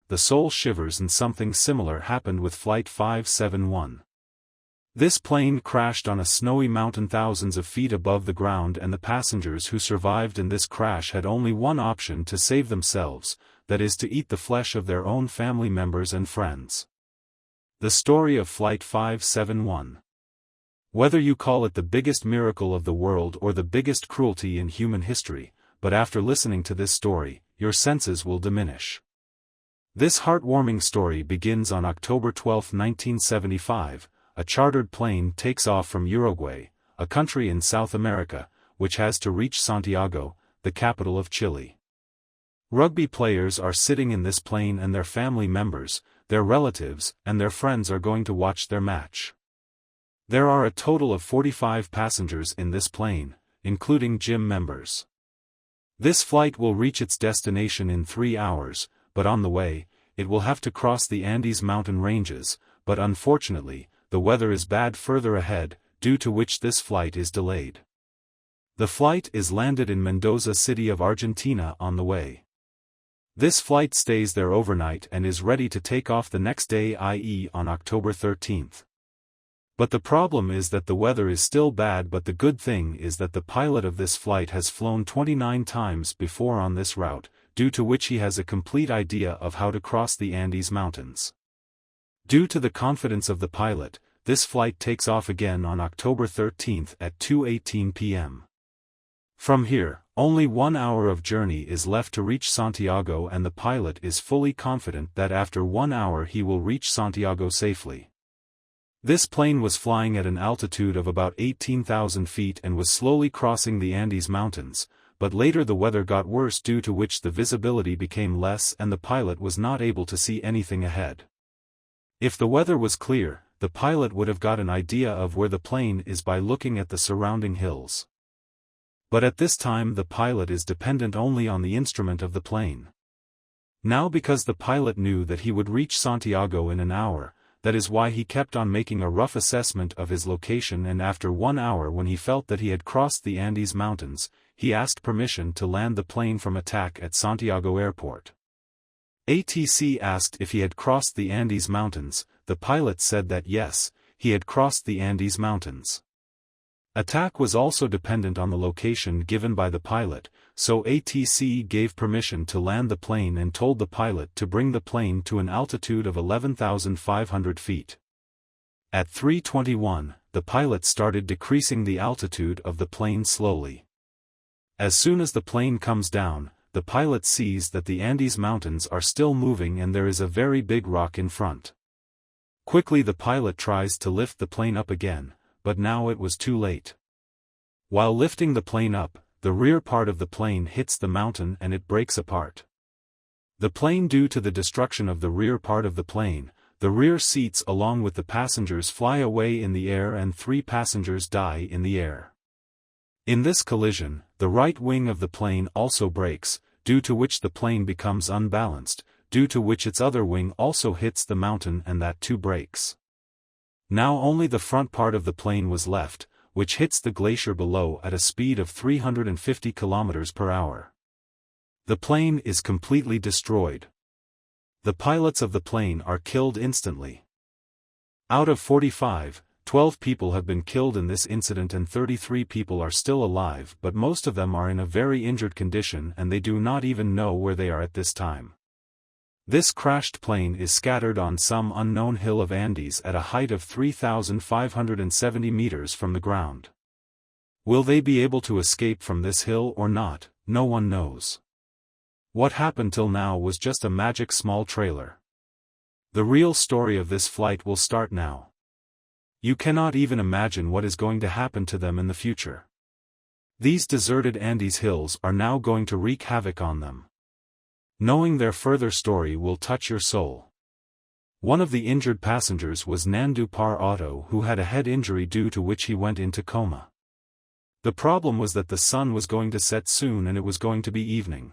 the soul shivers, and something similar happened with Flight 571. This plane crashed on a snowy mountain thousands of feet above the ground, and the passengers who survived in this crash had only one option to save themselves, that is to eat the flesh of their own family members and friends. The story of Flight 571. Whether you call it the biggest miracle of the world or the biggest cruelty in human history, but after listening to this story, your senses will diminish. This heartwarming story begins on October 12, 1975. A chartered plane takes off from Uruguay, a country in South America, which has to reach Santiago, the capital of Chile. Rugby players are sitting in this plane, and their family members, their relatives, and their friends are going to watch their match. There are a total of 45 passengers in this plane, including gym members. This flight will reach its destination in 3 hours, but on the way, it will have to cross the Andes mountain ranges, but unfortunately, the weather is bad further ahead, due to which this flight is delayed. The flight is landed in Mendoza City of Argentina on the way. This flight stays there overnight and is ready to take off the next day, i.e. on October 13th. But the problem is that the weather is still bad, but the good thing is that the pilot of this flight has flown 29 times before on this route, due to which he has a complete idea of how to cross the Andes Mountains. Due to the confidence of the pilot, this flight takes off again on October 13th at 2:18 p.m. From here, only 1 hour of journey is left to reach Santiago, and the pilot is fully confident that after 1 hour he will reach Santiago safely. This plane was flying at an altitude of about 18,000 feet and was slowly crossing the Andes Mountains, but later the weather got worse, due to which the visibility became less and the pilot was not able to see anything ahead. If the weather was clear, the pilot would have got an idea of where the plane is by looking at the surrounding hills. But at this time the pilot is dependent only on the instrument of the plane. Now, because the pilot knew that he would reach Santiago in an hour, that is why he kept on making a rough assessment of his location, and after 1 hour, when he felt that he had crossed the Andes Mountains, he asked permission to land the plane from attack at Santiago Airport. ATC asked if he had crossed the Andes Mountains. The pilot said that yes, he had crossed the Andes Mountains. Attack was also dependent on the location given by the pilot, so ATC gave permission to land the plane and told the pilot to bring the plane to an altitude of 11,500 feet. At 3:21, the pilot started decreasing the altitude of the plane slowly. As soon as the plane comes down, the pilot sees that the Andes Mountains are still moving and there is a very big rock in front. Quickly the pilot tries to lift the plane up again, but now it was too late. While lifting the plane up, the rear part of the plane hits the mountain and it breaks apart. The plane, due to the destruction of the rear part of the plane, the rear seats along with the passengers fly away in the air and 3 passengers die in the air. In this collision, the right wing of the plane also breaks, due to which the plane becomes unbalanced, due to which its other wing also hits the mountain and that too breaks. Now only the front part of the plane was left, which hits the glacier below at a speed of 350 km per hour. The plane is completely destroyed. The pilots of the plane are killed instantly. Out of 45, 12 people have been killed in this incident and 33 people are still alive, but most of them are in a very injured condition and they do not even know where they are at this time. This crashed plane is scattered on some unknown hill of Andes at a height of 3,570 meters from the ground. Will they be able to escape from this hill or not? No one knows. What happened till now was just a magic small trailer. The real story of this flight will start now. You cannot even imagine what is going to happen to them in the future. These deserted Andes hills are now going to wreak havoc on them. Knowing their further story will touch your soul. One of the injured passengers was Nandu Par Auto, who had a head injury due to which he went into coma. The problem was that the sun was going to set soon and it was going to be evening.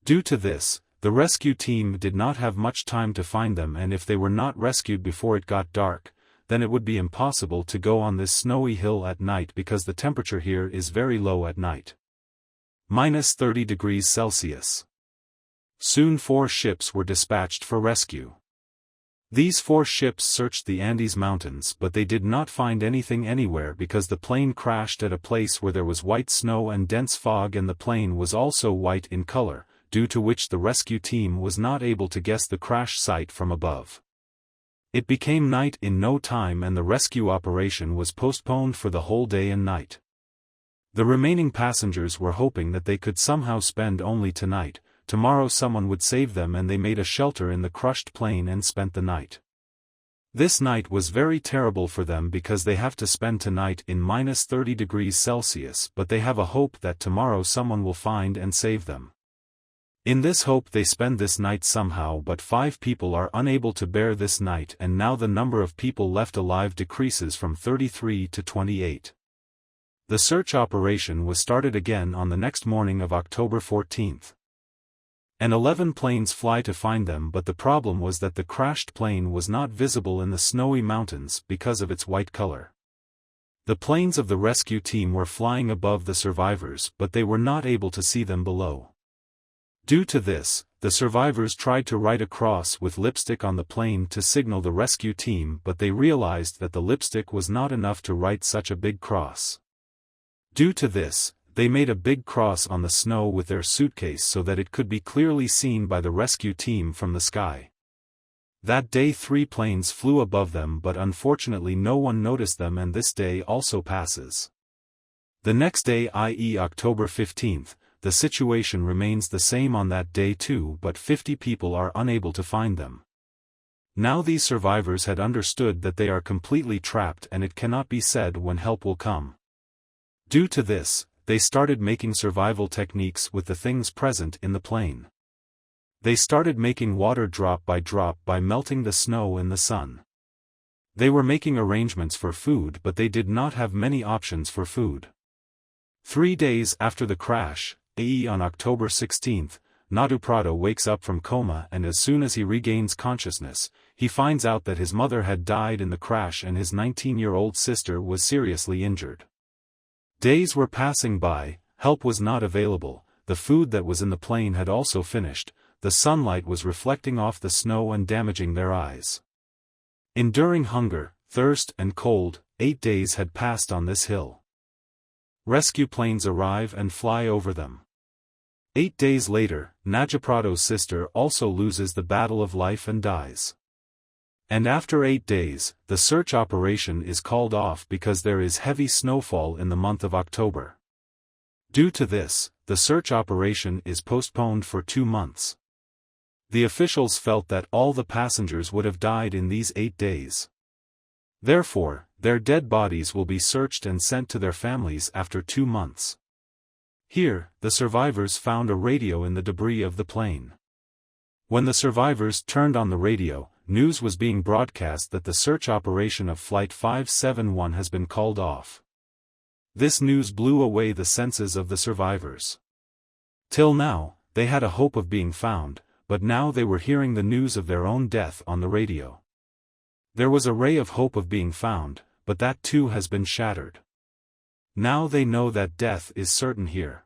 Due to this, the rescue team did not have much time to find them, and if they were not rescued before it got dark, then it would be impossible to go on this snowy hill at night because the temperature here is very low at night. -30 degrees Celsius. Soon 4 ships were dispatched for rescue. These 4 ships searched the Andes Mountains but they did not find anything anywhere because the plane crashed at a place where there was white snow and dense fog, and the plane was also white in color, due to which the rescue team was not able to guess the crash site from above. It became night in no time and the rescue operation was postponed for the whole day and night. The remaining passengers were hoping that they could somehow spend only tonight. Tomorrow someone would save them, and they made a shelter in the crushed plane and spent the night. This night was very terrible for them because they have to spend tonight in -30 degrees Celsius, but they have a hope that tomorrow someone will find and save them. In this hope they spend this night somehow, but 5 people are unable to bear this night, and now the number of people left alive decreases from 33 to 28. The search operation was started again on the next morning of October 14th. And 11 planes fly to find them, but the problem was that the crashed plane was not visible in the snowy mountains because of its white color. The planes of the rescue team were flying above the survivors, but they were not able to see them below. Due to this, the survivors tried to write a cross with lipstick on the plane to signal the rescue team, but they realized that the lipstick was not enough to write such a big cross. Due to this, they made a big cross on the snow with their suitcase so that it could be clearly seen by the rescue team from the sky. That day 3 planes flew above them, but unfortunately no one noticed them, and this day also passes. The next day, i.e. October 15th, the situation remains the same on that day too, but 50 people are unable to find them. Now these survivors had understood that they are completely trapped and it cannot be said when help will come. Due to this, they started making survival techniques with the things present in the plane. They started making water drop by melting the snow in the sun. They were making arrangements for food, but they did not have many options for food. 3 days after the crash, i.e. on October 16th, Nadu Prado wakes up from coma, and as soon as he regains consciousness, he finds out that his mother had died in the crash and his 19-year-old sister was seriously injured. Days were passing by, help was not available, the food that was in the plane had also finished, the sunlight was reflecting off the snow and damaging their eyes. Enduring hunger, thirst and cold, 8 days had passed on this hill. Rescue planes arrive and fly over them. 8 days later, Nadu Prado's sister also loses the battle of life and dies. And after 8 days, the search operation is called off because there is heavy snowfall in the month of October. Due to this, the search operation is postponed for 2 months. The officials felt that all the passengers would have died in these 8 days. Therefore, their dead bodies will be searched and sent to their families after 2 months. Here, the survivors found a radio in the debris of the plane. When the survivors turned on the radio, news was being broadcast that the search operation of Flight 571 has been called off. This news blew away the senses of the survivors. Till now, they had a hope of being found, but now they were hearing the news of their own death on the radio. There was a ray of hope of being found, but that too has been shattered. Now they know that death is certain here.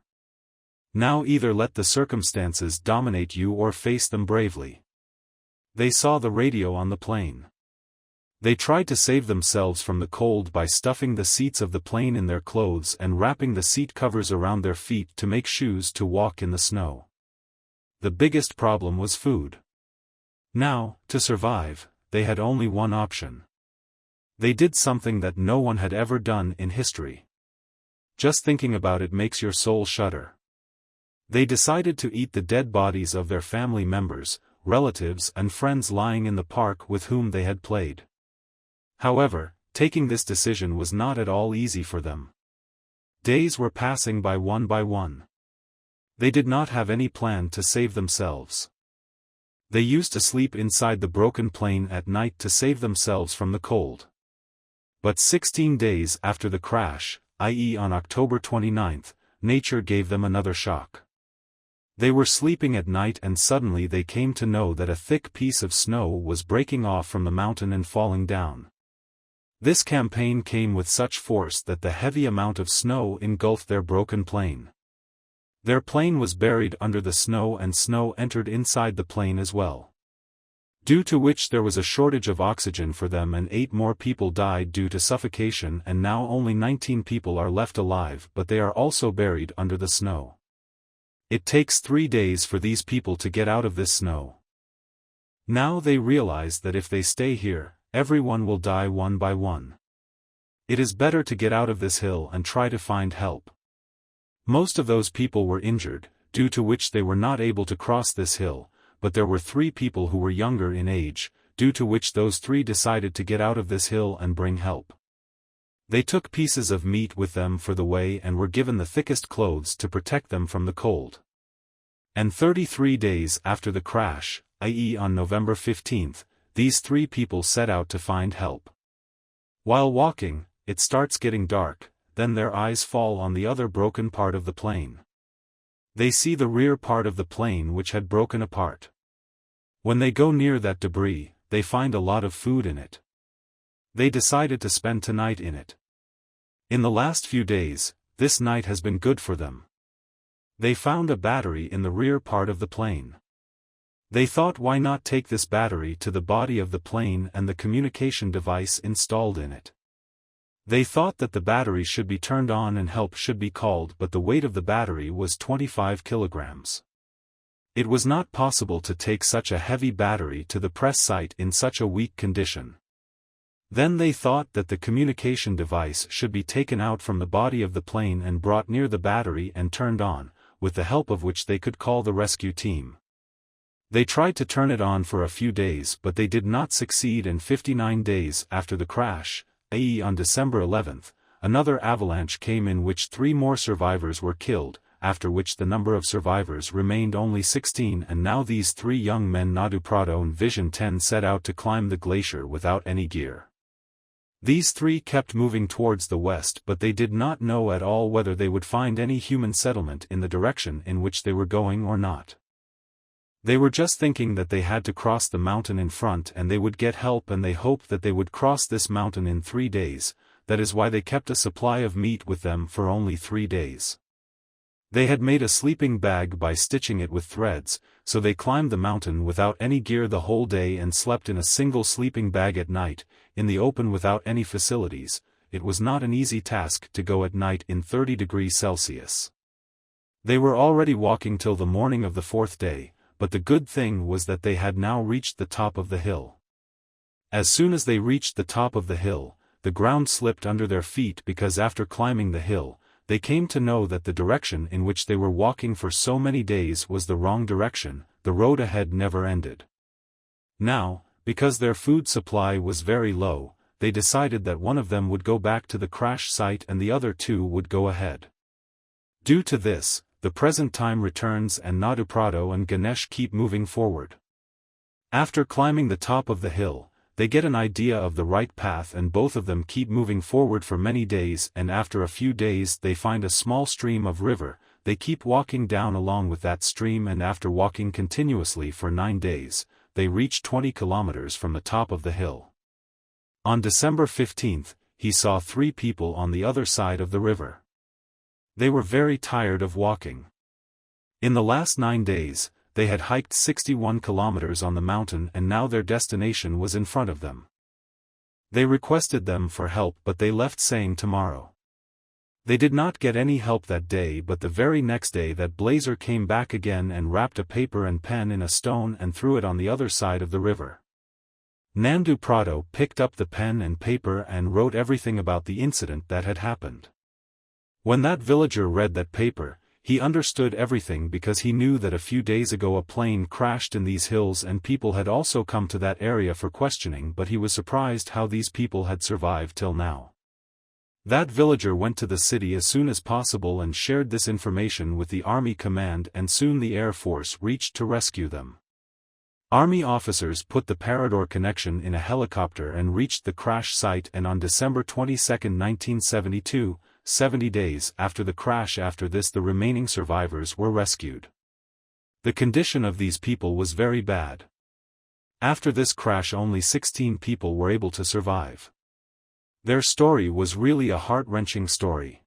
Now either let the circumstances dominate you or face them bravely. They saw the radio on the plane. They tried to save themselves from the cold by stuffing the seats of the plane in their clothes and wrapping the seat covers around their feet to make shoes to walk in the snow. The biggest problem was food. Now, to survive, they had only one option. They did something that no one had ever done in history. Just thinking about it makes your soul shudder. They decided to eat the dead bodies of their family members, relatives and friends lying in the park with whom they had played. However, taking this decision was not at all easy for them. Days were passing by one. They did not have any plan to save themselves. They used to sleep inside the broken plane at night to save themselves from the cold. But 16 days after the crash, i.e. on October 29th, nature gave them another shock. They were sleeping at night and suddenly they came to know that a thick piece of snow was breaking off from the mountain and falling down. This campaign came with such force that the heavy amount of snow engulfed their broken plane. Their plane was buried under the snow and snow entered inside the plane as well. Due to which there was a shortage of oxygen for them and 8 more people died due to suffocation and now only 19 people are left alive but they are also buried under the snow. It takes 3 days for these people to get out of this snow. Now they realize that if they stay here, everyone will die one by one. It is better to get out of this hill and try to find help. Most of those people were injured, due to which they were not able to cross this hill, but there were 3 people who were younger in age, due to which those 3 decided to get out of this hill and bring help. They took pieces of meat with them for the way and were given the thickest clothes to protect them from the cold. And 33 days after the crash, i.e. on November 15th, these 3 people set out to find help. While walking, it starts getting dark, then their eyes fall on the other broken part of the plane. They see the rear part of the plane which had broken apart. When they go near that debris, they find a lot of food in it. They decided to spend tonight in it. In the last few days, this night has been good for them. They found a battery in the rear part of the plane. They thought why not take this battery to the body of the plane and the communication device installed in it. They thought that the battery should be turned on and help should be called but the weight of the battery was 25 kilograms. It was not possible to take such a heavy battery to the press site in such a weak condition. Then they thought that the communication device should be taken out from the body of the plane and brought near the battery and turned on, with the help of which they could call the rescue team. They tried to turn it on for a few days but they did not succeed and 59 days after the crash, i.e. on December 11th, another avalanche came in which 3 more survivors were killed, after which the number of survivors remained only 16 and now these 3 young men Nadu Prado and Vision 10 set out to climb the glacier without any gear. These 3 kept moving towards the west but they did not know at all whether they would find any human settlement in the direction in which they were going or not. They were just thinking that they had to cross the mountain in front and they would get help and they hoped that they would cross this mountain in 3 days, that is why they kept a supply of meat with them for only 3 days. They had made a sleeping bag by stitching it with threads, so they climbed the mountain without any gear the whole day and slept in a single sleeping bag at night, in the open without any facilities. It was not an easy task to go at night in 30 degrees Celsius. They were already walking till the morning of the 4th day. But the good thing was that they had now reached the top of the hill. As soon as they reached the top of the hill, the ground slipped under their feet because after climbing the hill, they came to know that the direction in which they were walking for so many days was the wrong direction, the road ahead never ended. Now, because their food supply was very low, they decided that one of them would go back to the crash site and the other 2 would go ahead. Due to this, the present time returns and Nadu Prado and Ganesh keep moving forward. After climbing the top of the hill, they get an idea of the right path and both of them keep moving forward for many days and after a few days they find a small stream of river. They keep walking down along with that stream and after walking continuously for 9 days, they reach 20 kilometers from the top of the hill. On December 15th, he saw 3 people on the other side of the river. They were very tired of walking. In the last 9 days, they had hiked 61 kilometers on the mountain and now their destination was in front of them. They requested them for help but they left saying tomorrow. They did not get any help that day but the very next day that Blazer came back again and wrapped a paper and pen in a stone and threw it on the other side of the river. Nandu Prado picked up the pen and paper and wrote everything about the incident that had happened. When that villager read that paper, he understood everything because he knew that a few days ago a plane crashed in these hills and people had also come to that area for questioning but he was surprised how these people had survived till now. That villager went to the city as soon as possible and shared this information with the Army command and soon the Air Force reached to rescue them. Army officers put the Parador connection in a helicopter and reached the crash site and on December 22, 1972, 70 days after the crash after this the remaining survivors were rescued. The condition of these people was very bad. After this crash only 16 people were able to survive. Their story was really a heart-wrenching story.